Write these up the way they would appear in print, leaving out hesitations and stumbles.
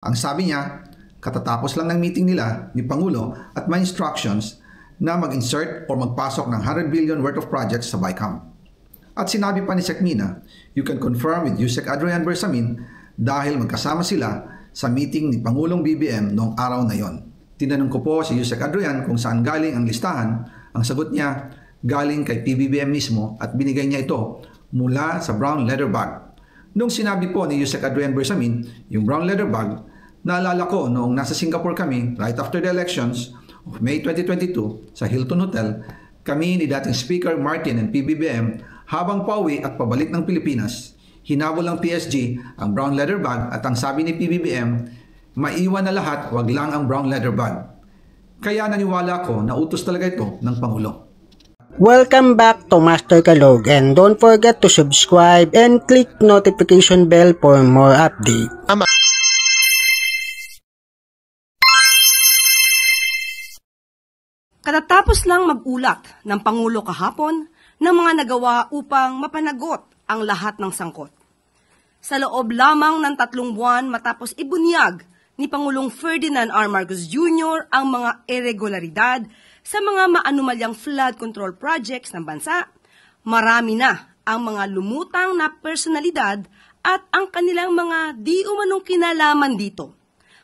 Ang sabi niya, katatapos lang ng meeting nila ni Pangulo at may instructions na mag-insert o magpasok ng 100 billion worth of projects sa BICAM. At sinabi pa ni Sec Mina, you can confirm with Yusek Adrian Bersamin dahil magkasama sila sa meeting ni Pangulong BBM noong araw na yon. Tinanong ko po si Yusek Adrian kung saan galing ang listahan. Ang sagot niya, galing kay PBBM mismo at binigay niya ito mula sa brown leather bag. Nung sinabi po ni Yusek Adrian Bersamin, yung brown leather bag, naalala ko noong nasa Singapore kami right after the elections of May 2022 sa Hilton Hotel, kami ni dating Speaker Martin and PBBM habang pauwi at pabalik ng Pilipinas. Hinabol ng PSG ang brown leather bag at ang sabi ni PBBM, maiwan na lahat, wag lang ang brown leather bag. Kaya naniwala ko na utos talaga ito ng Pangulo. Welcome back to Master Kalog and don't forget to subscribe and click notification bell for more updates. Katatapos lang mag-ulat ng Pangulo kahapon ng mga nagawa upang mapanagot ang lahat ng sangkot. Sa loob lamang ng 3 buwan matapos ibunyag ni Pangulong Ferdinand R. Marcos Jr. ang mga irregularidad sa mga maanumalyang flood control projects ng bansa, marami na ang mga lumutang na personalidad at ang kanilang mga di umanong kinalaman dito.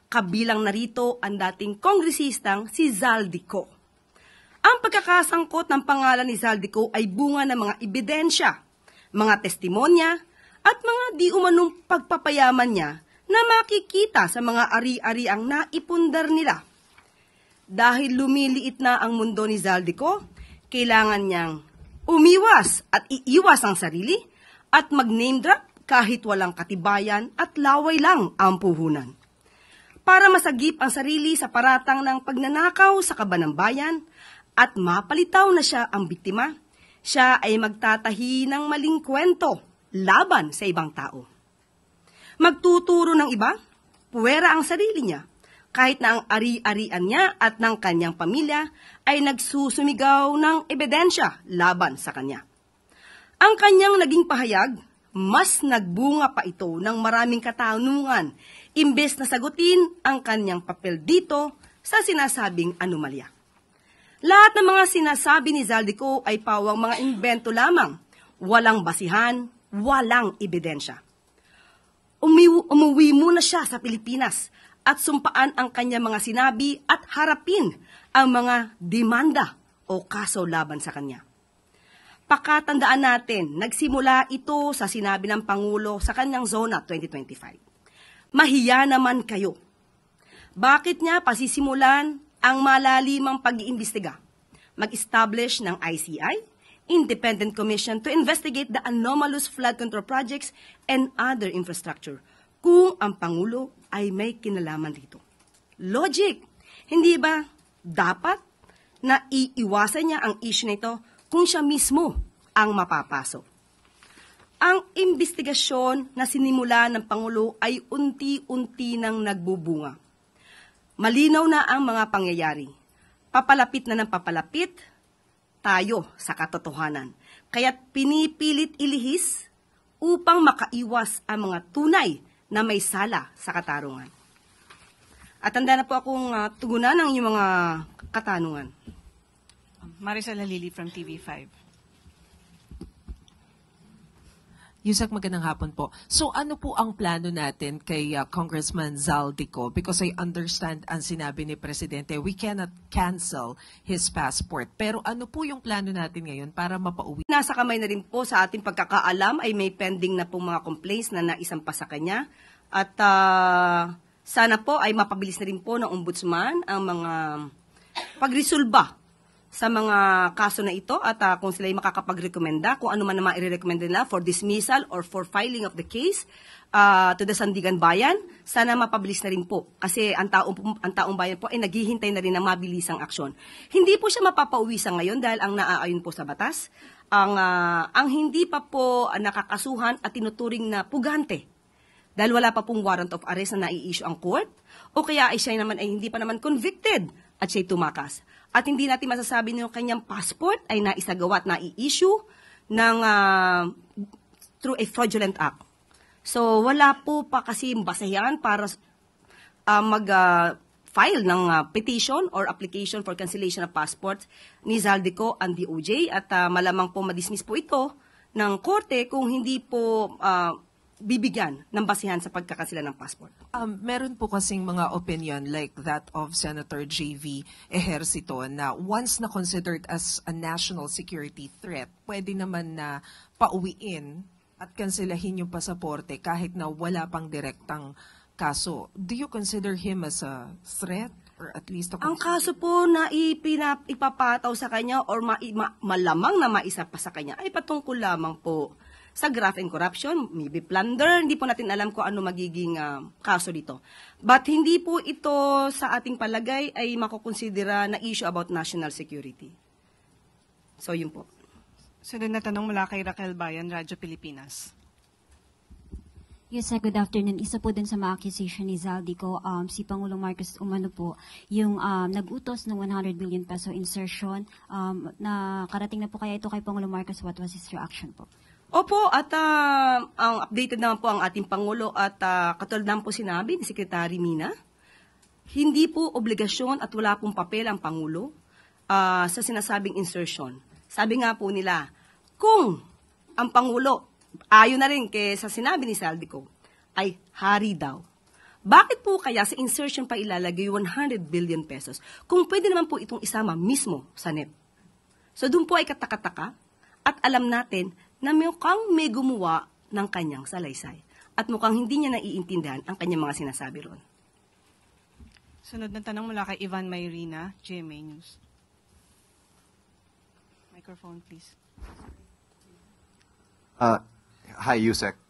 Kabilang narito ang dating kongresistang si Zaldico. Ang pagkakasangkot ng pangalan ni Zaldico ay bunga ng mga ebidensya, mga testimonya, at mga di umanong pagpapayaman niya na makikita sa mga ari-ariang naipundar nila. Dahil lumiliit na ang mundo ni Zaldico, kailangan niyang umiwas at iiwas ang sarili at mag-name drop kahit walang katibayan at laway lang ang puhunan. Para masagip ang sarili sa paratang ng pagnanakaw sa kaban ng bayan, at mapalitaw na siya ang biktima, siya ay magtatahi ng maling kwento laban sa ibang tao. Magtuturo ng iba, puwera ang sarili niya, kahit na ang ari-arian niya at ng kanyang pamilya ay nagsusumigaw ng ebidensya laban sa kanya. Ang kanyang naging pahayag, mas nagbunga pa ito ng maraming katanungan, imbes na sagutin ang kanyang papel dito sa sinasabing anomalya. Lahat ng mga sinasabi ni Zaldico ay pawang mga imbento lamang, walang basihan, walang ebidensya. Umuwi muna siya sa Pilipinas at sumpaan ang kanyang mga sinabi at harapin ang mga demanda o kaso laban sa kanya. Pakatandaan natin, nagsimula ito sa sinabi ng Pangulo sa kanyang Zona 2025. Mahiya naman kayo. Bakit niya pasisimulan ang malalimang pag-iimbestiga, mag-establish ng ICI, Independent Commission to investigate the anomalous flood control projects and other infrastructure, kung ang Pangulo ay may kinalaman dito. Logic, hindi ba dapat na iiwasan niya ang issue nito kung siya mismo ang mapapasok? Ang investigasyon na sinimula ng Pangulo ay unti-unti nang nagbubunga. Malinaw na ang mga pangyayari. Papalapit na ng papalapit tayo sa katotohanan. Kaya't pinipilit ilihis upang makaiwas ang mga tunay na may sala sa katarungan. At handa na po akong tugunan ng inyong mga katanungan. Maricel Halili from TV5. Yusek, magandang hapon po. So ano po ang plano natin kay Congressman Zaldico? Because I understand ang sinabi ni Presidente, we cannot cancel his passport. Pero ano po yung plano natin ngayon para mapauwi? Nasa kamay na rin po sa ating pagkakaalam ay may pending na po mga complaints na naisampa sa kanya. At sana po ay mapabilis na rin po ng ombudsman ang mga pagresolba sa mga kaso na ito at kung sila ay makakapag-rekomenda, kung ano man naman i-recommend nila for dismissal or for filing of the case to the Sandigan Bayan, sana mapabilis na rin po. Kasi ang taong bayan po ay naghihintay na rin ng mabilisang aksyon. Hindi po siya mapapauwi sa ngayon dahil ang naaayon po sa batas, ang hindi pa po nakakasuhan at tinuturing na pugante dahil wala pa pong warrant of arrest na nai-issue ang court o kaya ay siya naman ay hindi pa naman convicted at siya'y tumakas. At hindi natin masasabi na yung kanyang passport ay naisagawa at nai-issue ng, through a fraudulent act. So, wala po pa kasi basehan para file ng petition or application for cancellation of passports ni Zaldico and DOJ at malamang po madismiss po ito ng korte kung hindi po bibigyan ng basihan sa pagkakansela ng passport. Meron po kasing mga opinion like that of Senator J.V. Ejercito na once na considered as a national security threat, pwede naman na pauwiin at kanselahin yung pasaporte kahit na wala pang direktang kaso. Do you consider him as a threat or at least a Ang kaso po na ipapataw sa kanya or malamang na maisa pa sa kanya ay patungkol lamang po sa graft and corruption, maybe plunder, hindi po natin alam kung ano magiging kaso dito. But hindi po ito sa ating palagay ay makukonsidera na issue about national security. So yun po. Sunod na tanong mula kay Raquel Bayan, Radyo Pilipinas. Yes, sir. Good afternoon. Isa po din sa mga accusation ni Zaldico, si Pangulong Marcos umano po, yung nag-utos ng 100 billion peso insertion, na karating na po kaya ito kay Pangulong Marcos. What was his reaction po? Opo, at ang updated naman po ang ating Pangulo at katulad naman po sinabi ni Secretary Mina, hindi po obligasyon at wala pong papel ang Pangulo sa sinasabing insertion. Sabi nga po nila, kung ang Pangulo, ayon na rin sa sinabi ni Zaldico, ay hari daw. Bakit po kaya sa insertion pa ilalagay 100 billion pesos kung pwede naman po itong isama mismo sa NEP? So doon po ay katakataka at alam natin na mukhang may gumawa ng kanyang salaysay at mukhang hindi niya naiintindihan ang kanyang mga sinasabi ron. Sunod na tanong mula kay Ivan Mayrina, GMA News. Microphone, please. Hi, Yusek.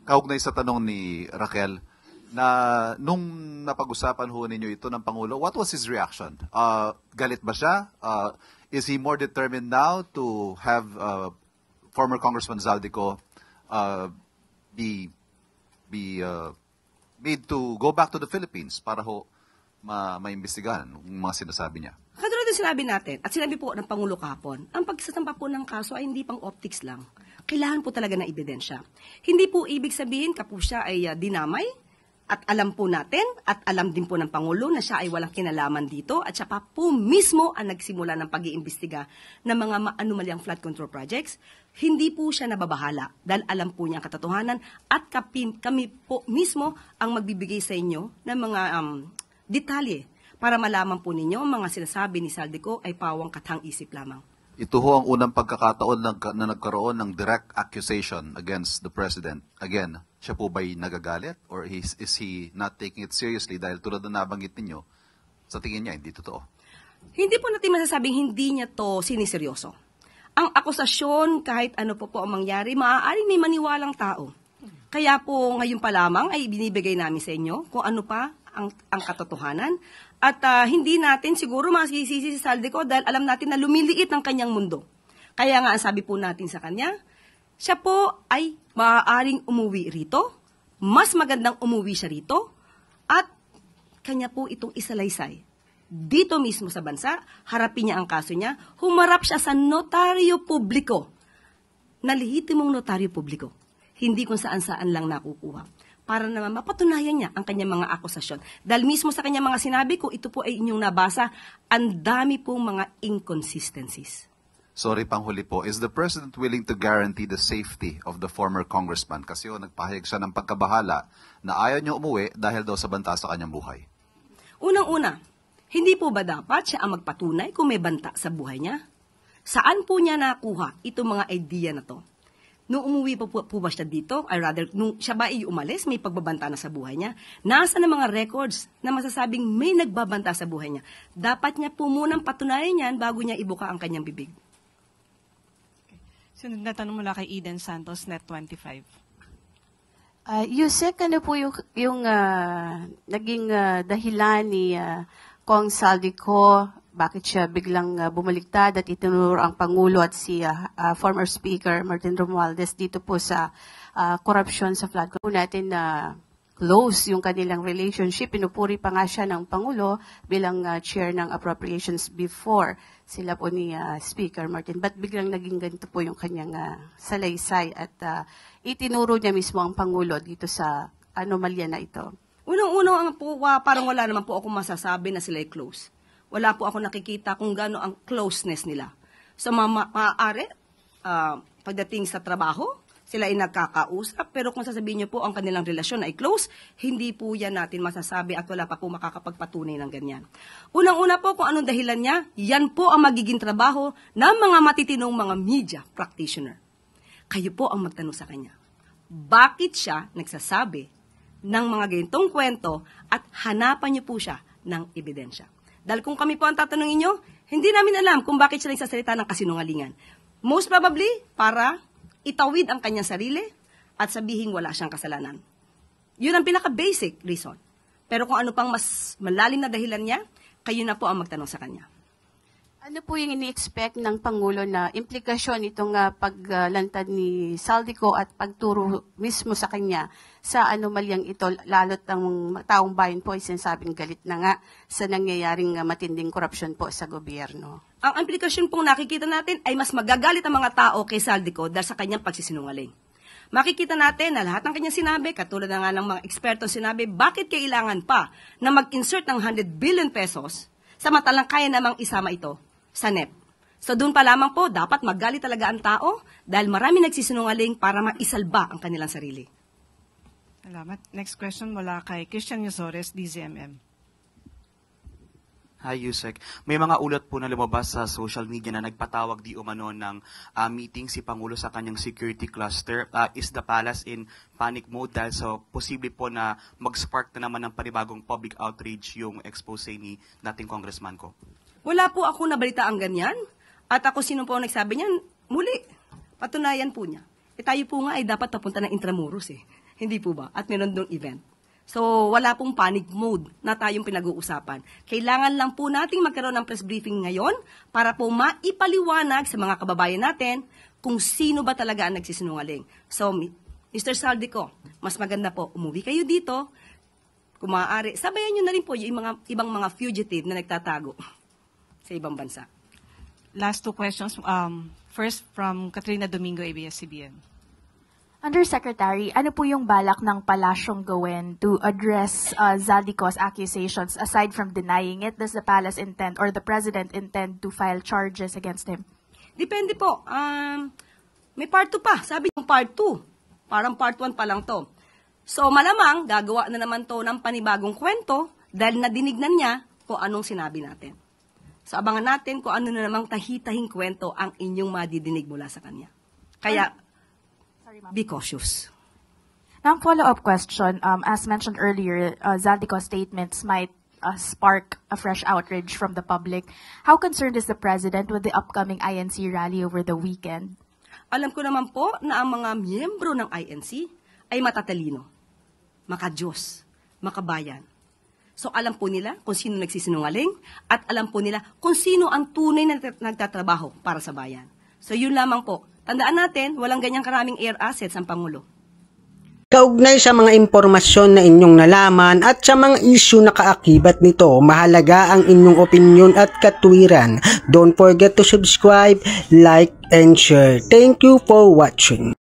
Kaugnay sa tanong ni Raquel, na nung napag-usapan ho ninyo ito ng Pangulo, what was his reaction? Galit ba siya? Is he more determined now to have former Congressman Zaldico be made to go back to the Philippines para ho maimbestigahan yung mga sinasabi niya? Katulad ng sinabi natin, at sinabi po ng Pangulo kahapon, ang pagsasampa po ng kaso ay hindi pang optics lang. Kailangan po talaga ng ebidensya. Hindi po ibig sabihin po siya ay dinamay, at alam po natin, at alam din po ng Pangulo na siya ay walang kinalaman dito, at siya pa po mismo ang nagsimula ng pag-iimbestiga ng mga anomalyang flood control projects. Hindi po siya nababahala dahil alam po niya ang katotohanan at kami po mismo ang magbibigay sa inyo ng mga detalye para malaman po ninyo ang mga sinasabi ni Zaldico ay pawang kathang-isip lamang. Ito ho ang unang pagkakataon na nagkaroon ng direct accusation against the President. Again, siya po ba'y nagagalit? Or is he not taking it seriously dahil tulad na nabanggit ninyo, sa tingin niya, hindi totoo? Hindi po natin masasabing hindi niya to siniseryoso. Ang akusasyon, kahit ano po ang mangyari, maaaring may maniwalang tao. Kaya po ngayon pa lamang ay binibigay namin sa inyo kung ano pa ang katotohanan. At hindi natin siguro masisisi si Zaldico dahil alam natin na lumiliit ang kanyang mundo. Kaya nga ang sabi po natin sa kanya, siya po ay maaaring umuwi rito, mas magandang umuwi siya rito, at kanya po itong isalaysay. Dito mismo sa bansa, harapin niya ang kaso niya, humarap siya sa notaryo publiko, na lehitimong notaryo publiko, hindi kung saan-saan lang nakukuha. Para naman mapatunayan niya ang kanyang mga akusasyon. Dahil mismo sa kanyang mga sinabi, kung ito po ay inyong nabasa, ang dami pong mga inconsistencies. Sorry, panghuli po. Is the President willing to guarantee the safety of the former congressman? Kasi nagpahayag siya ng pagkabahala na ayaw niya umuwi dahil daw sa banta sa kanyang buhay. Unang-una, hindi po ba dapat siya ang magpatunay kung may banta sa buhay niya? Saan po niya nakuha itong mga idea na to? Nung umuwi po ba siya dito, or rather, nung siya ba ay umalis, may pagbabanta na sa buhay niya? Nasa na mga records na masasabing may nagbabanta sa buhay niya? Dapat niya po munang patunayan yan bago niya ibuka ang kanyang bibig. Okay. Sunod na tanong mula kay Eden Santos, Net25. Yusek, ano po yung naging dahilan ni Kong Zaldico? Bakit siya biglang bumaliktad at itinuro ang Pangulo at si former Speaker Martin Romualdez dito po sa korupsyon sa flood? Kung natin close yung kanilang relationship, pinupuri pa nga siya ng Pangulo bilang chair ng appropriations before sila po ni Speaker Martin. But biglang naging ganito po yung kanyang salaysay at itinuro niya mismo ang Pangulo dito sa anomalya na ito. Unang-unang po, parang wala naman po ako masasabi na sila ay close. Wala po ako nakikita kung gaano ang closeness nila. So, maaari, pagdating sa trabaho, sila ay nagkakausap, pero kung sasabihin niyo po ang kanilang relasyon ay close, hindi po yan natin masasabi at wala pa po makakapagpatunay ng ganyan. Unang-una po kung anong dahilan niya, yan po ang magiging trabaho ng mga matitinong mga media practitioner. Kayo po ang magtanong sa kanya. Bakit siya nagsasabi ng mga ganitong kwento at hanapan niyo po siya ng ebidensya? Dahil kung kami po ang tatanungin niyo, hindi namin alam kung bakit siya nagsasalita ng kasinungalingan. Most probably, para itawid ang kanyang sarili at sabihin wala siyang kasalanan. Yun ang pinaka-basic reason. Pero kung ano pang mas malalim na dahilan niya, kayo na po ang magtanong sa kanya. Ano po yung ini-expect ng Pangulo na implikasyon itong paglantad ni Zaldico at pagturo mismo sa kanya sa anomalyang ito, lalo't ang taong bayan po ay sinasabing galit na nga sa nangyayaring matinding korupsyon po sa gobyerno? Ang implikasyon pong nakikita natin ay mas magagalit ang mga tao kay Zaldico dahil sa kanyang pagsisinungaling. Makikita natin na lahat ng kanyang sinabi, katulad na nga ng mga ekspertong sinabi, bakit kailangan pa na mag-insert ng 100 billion pesos samantalang kaya namang isama ito sa NEP. So doon pa lamang po, dapat magalit talaga ang tao dahil marami nagsisinungaling para maisalba ang kanilang sarili. Salamat. Next question mula kay Christian Yusores, DZMM. Hi, Yusek. May mga ulat po na lumabas sa social media na nagpatawag di umano ng meeting si Pangulo sa kanyang security cluster. Is the palace in panic mode dahil so posible po na mag-spark na naman ng panibagong public outrage yung expose ni dating congressman ko? Wala po ako nabalita ang ganyan. At ako sino po ang nagsabi niyan, muli, patunayan po niya. Tayo po nga ay dapat papunta ng Intramuros Hindi po ba? At meron doong event. So, wala pong panic mode na tayong pinag-uusapan. Kailangan lang po nating magkaroon ng press briefing ngayon para po maipaliwanag sa mga kababayan natin kung sino ba talaga ang nagsisinungaling. So, Mr. Zaldico, mas maganda po, umuwi kayo dito. Kung maaari, sabayan nyo na rin po yung ibang mga fugitive na nagtatago sa ibang bansa. Last two questions. First from Katrina Domingo, ABS-CBN. Undersecretary, ano po yung balak ng palasyong gawin to address Zaldico's accusations? Aside from denying it, does the palace intend or the president intend to file charges against him? Depende po. May part 2 pa. Sabi yung part 2. Parang part 1 pa lang to. So malamang gagawa na naman to ng panibagong kwento dahil nadinig na niya kung anong sinabi natin. So abangan natin kung ano na namang tahitahing kwento ang inyong madidinig mula sa kanya. Kaya, be cautious. Now, follow-up question. As mentioned earlier, Zaldico's statements might spark a fresh outrage from the public. How concerned is the president with the upcoming INC rally over the weekend? Alam ko naman po na ang mga miyembro ng INC ay matatalino, makadiyos, makabayan. So alam po nila kung sino nagsisinungaling at alam po nila kung sino ang tunay na nagtatrabaho para sa bayan. So yun lamang po. Tandaan natin, walang ganyang karaming air assets ang Pangulo. Kaugnay sa mga impormasyon na inyong nalaman at sa mga issue na kaakibat nito, mahalaga ang inyong opinion at katwiran. Don't forget to subscribe, like, and share. Thank you for watching.